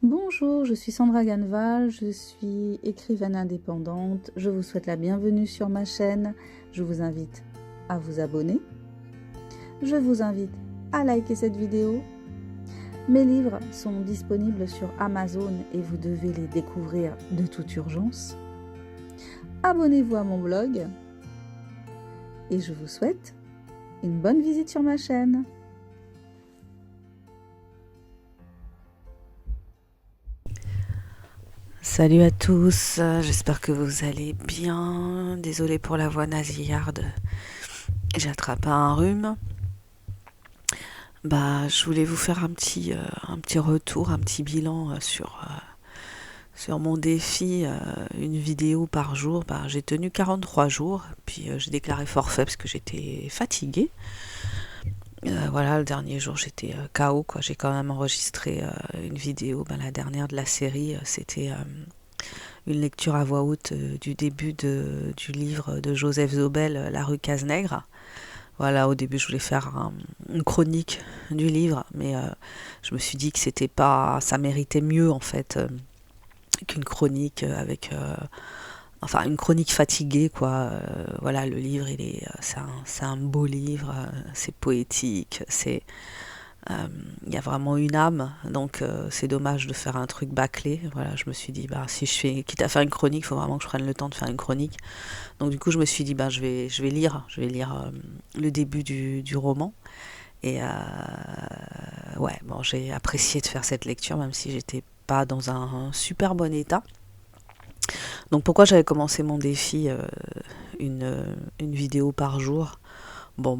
Bonjour, je suis Sandra Ganval, je suis écrivaine indépendante. Je vous souhaite la bienvenue sur ma chaîne. Je vous invite à vous abonner. Je vous invite à liker cette vidéo. Mes livres sont disponibles sur Amazon et vous devez les découvrir de toute urgence. Abonnez-vous à mon blog et je vous souhaite une bonne visite sur ma chaîne. Salut à tous, j'espère que vous allez bien. Désolée pour la voix nasillarde, j'ai attrapé un rhume. Je voulais vous faire un petit retour, un petit bilan sur mon défi, une vidéo par jour. J'ai tenu 43 jours, puis j'ai déclaré forfait parce que j'étais fatiguée. Voilà, le dernier jour j'étais KO, quoi. J'ai quand même enregistré une vidéo, la dernière de la série, c'était une lecture à voix haute du début du livre de Joseph Zobel, La rue Cazenègre. Voilà, au début je voulais faire une chronique du livre, mais je me suis dit que c'était pas, ça méritait mieux en fait qu'une chronique enfin une chronique fatiguée quoi. Voilà, le livre c'est un beau livre, c'est poétique, il y a vraiment une âme, donc c'est dommage de faire un truc bâclé. Voilà, je me suis dit, si je fais, quitte à faire une chronique, il faut vraiment que je prenne le temps de faire une chronique. Donc du coup, je me suis dit, je vais lire le début du roman. Et ouais, bon, j'ai apprécié de faire cette lecture, même si j'étais pas dans un super bon état. Donc pourquoi j'avais commencé mon défi, une vidéo par jour. Bon,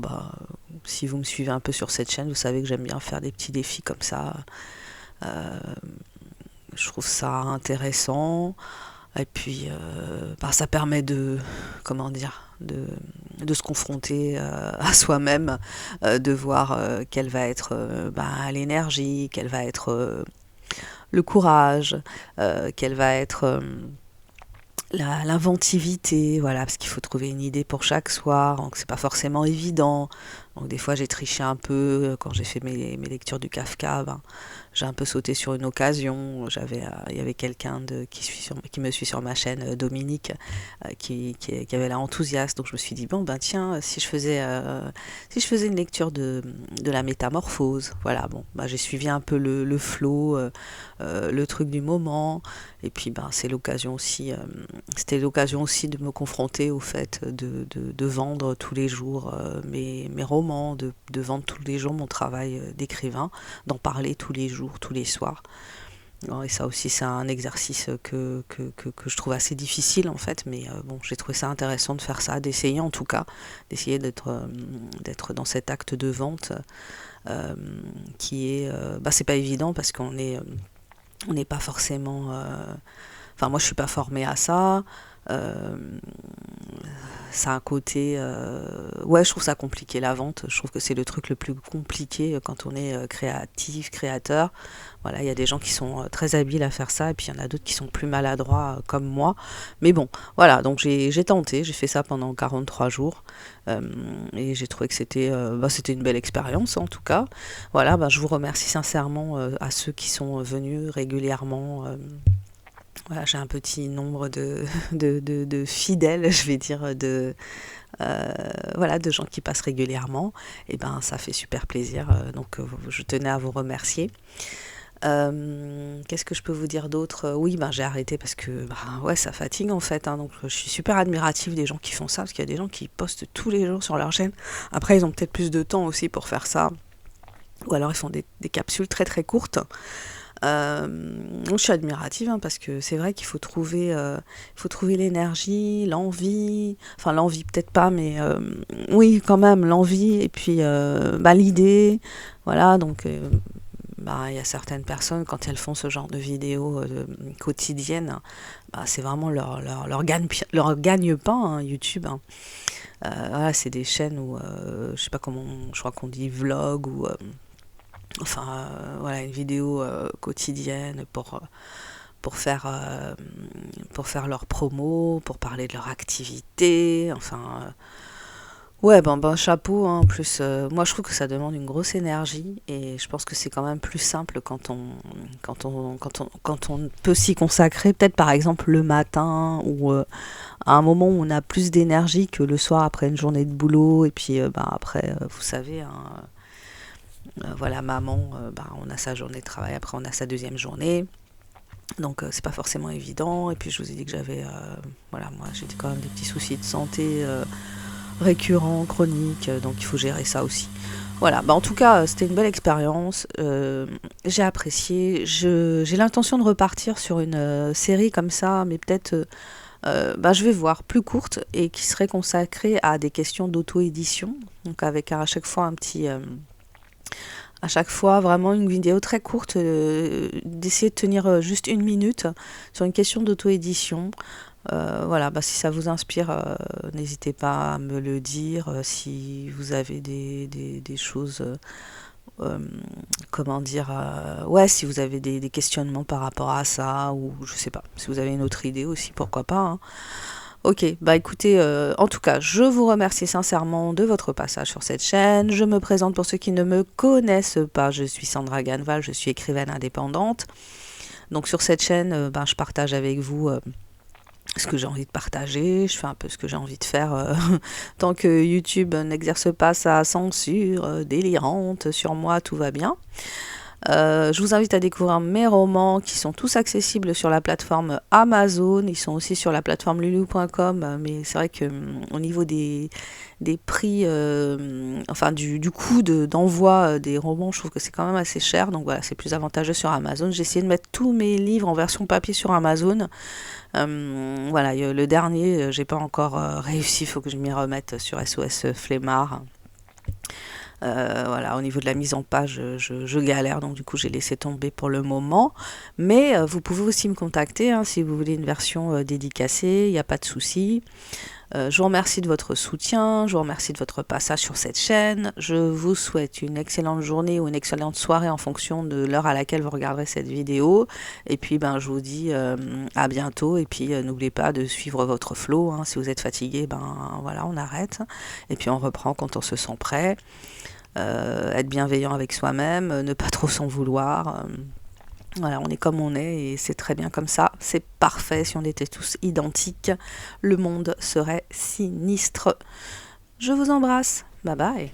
si vous me suivez un peu sur cette chaîne, vous savez que j'aime bien faire des petits défis comme ça. Euh, je trouve ça intéressant. Et puis, ça permet comment dire, de se confronter à soi-même, de voir quelle va être l'énergie, quel va être le courage, quelle va être l'inventivité, voilà, parce qu'il faut trouver une idée pour chaque soir, donc c'est pas forcément évident. Donc des fois j'ai triché un peu quand j'ai fait mes lectures du Kafka, j'ai un peu sauté sur une occasion. Il y avait quelqu'un qui me suit sur ma chaîne, Dominique, qui avait l'air enthousiaste, donc je me suis dit bon tiens, si je faisais une lecture de la métamorphose, voilà, bon, j'ai suivi un peu le flow, le truc du moment. Et puis c'est l'occasion aussi, c'était l'occasion aussi de me confronter au fait de vendre tous les jours mes romans, de vendre tous les jours mon travail d'écrivain, d'en parler tous les jours, tous les soirs. Et ça aussi c'est un exercice que je trouve assez difficile en fait, mais bon, j'ai trouvé ça intéressant de faire ça, d'essayer en tout cas, d'essayer d'être dans cet acte de vente euh, qui est, c'est pas évident parce on n'est pas forcément. Enfin, moi, je suis pas formée à ça. Euh, Ça a un côté. Ouais, je trouve ça compliqué la vente. Je trouve que c'est le truc le plus compliqué quand on est créatif, créateur. Voilà, il y a des gens qui sont très habiles à faire ça, et puis il y en a d'autres qui sont plus maladroits comme moi. Mais bon, voilà, donc j'ai tenté, j'ai fait ça pendant 43 jours. Euh, et j'ai trouvé que c'était une belle expérience en tout cas. Voilà, je vous remercie sincèrement à ceux qui sont venus régulièrement. Voilà, j'ai un petit nombre de fidèles, je vais dire, voilà, de gens qui passent régulièrement. Et ça fait super plaisir. Donc, je tenais à vous remercier. Qu'est-ce que je peux vous dire d'autre? Oui, j'ai arrêté parce que ouais, ça fatigue en fait, hein. Donc je suis super admirative des gens qui font ça, parce qu'il y a des gens qui postent tous les jours sur leur chaîne. Après, ils ont peut-être plus de temps aussi pour faire ça, ou alors ils font des capsules très très courtes. Je suis admirative, hein, parce que c'est vrai qu'il faut trouver l'énergie, l'envie, enfin l'envie peut-être pas, mais oui quand même l'envie, et puis l'idée, voilà. Donc il y a certaines personnes quand elles font ce genre de vidéos quotidiennes, c'est vraiment leur gagne-pain, hein, YouTube, hein. Voilà, c'est des chaînes où je sais pas comment, je crois qu'on dit vlog ou voilà, une vidéo quotidienne pour faire leur promo, pour parler de leur activité, enfin Ouais, ben chapeau, hein. En plus, moi je trouve que ça demande une grosse énergie et je pense que c'est quand même plus simple quand on peut s'y consacrer, peut-être par exemple le matin ou à un moment où on a plus d'énergie que le soir après une journée de boulot et puis ben après, vous savez, hein, voilà, maman, ben, on a sa journée de travail, après on a sa deuxième journée. Donc c'est pas forcément évident. Et puis je vous ai dit que j'avais, voilà, moi j'ai quand même des petits soucis de santé récurrents, chroniques, donc il faut gérer ça aussi. Voilà, bah en tout cas c'était une belle expérience, j'ai apprécié, j'ai l'intention de repartir sur une série comme ça, mais peut-être, bah, je vais voir, plus courte et qui serait consacrée à des questions d'auto-édition, donc avec à chaque fois un petit... à chaque fois, vraiment une vidéo très courte, d'essayer de tenir juste 1 minute sur une question d'auto-édition. Voilà, bah, si ça vous inspire, n'hésitez pas à me le dire. Si vous avez des choses, euh, comment dire, ouais, si vous avez des questionnements par rapport à ça, ou je sais pas, si vous avez une autre idée aussi, pourquoi pas, hein. Ok, bah écoutez, en tout cas, je vous remercie sincèrement de votre passage sur cette chaîne. Je me présente pour ceux qui ne me connaissent pas. Je suis Sandra Ganval, je suis écrivaine indépendante. Donc sur cette chaîne, ben, je partage avec vous ce que j'ai envie de partager. Je fais un peu ce que j'ai envie de faire. Tant que YouTube n'exerce pas sa censure délirante sur moi, tout va bien. Je vous invite à découvrir mes romans qui sont tous accessibles sur la plateforme Amazon. Ils sont aussi sur la plateforme lulu.com, mais c'est vrai que au niveau des prix, enfin du coût d'envoi des romans, je trouve que c'est quand même assez cher. Donc voilà, c'est plus avantageux sur Amazon. J'ai essayé de mettre tous mes livres en version papier sur Amazon. Voilà, le dernier, j'ai pas encore réussi. Il faut que je m'y remette sur SOS Flemmard. Voilà, au niveau de la mise en page, je galère, donc du coup j'ai laissé tomber pour le moment. Mais vous pouvez aussi me contacter hein, si vous voulez une version dédicacée, il n'y a pas de souci. Je vous remercie de votre soutien, je vous remercie de votre passage sur cette chaîne. Je vous souhaite une excellente journée ou une excellente soirée en fonction de l'heure à laquelle vous regarderez cette vidéo. Et puis ben, je vous dis à bientôt. Et puis n'oubliez pas de suivre votre flow, hein. Si vous êtes fatigué, ben voilà, on arrête. Et puis on reprend quand on se sent prêt. Être bienveillant avec soi-même, ne pas trop s'en vouloir. Voilà, on est comme on est et c'est très bien comme ça. C'est parfait. Si on était tous identiques, le monde serait sinistre. Je vous embrasse. Bye bye.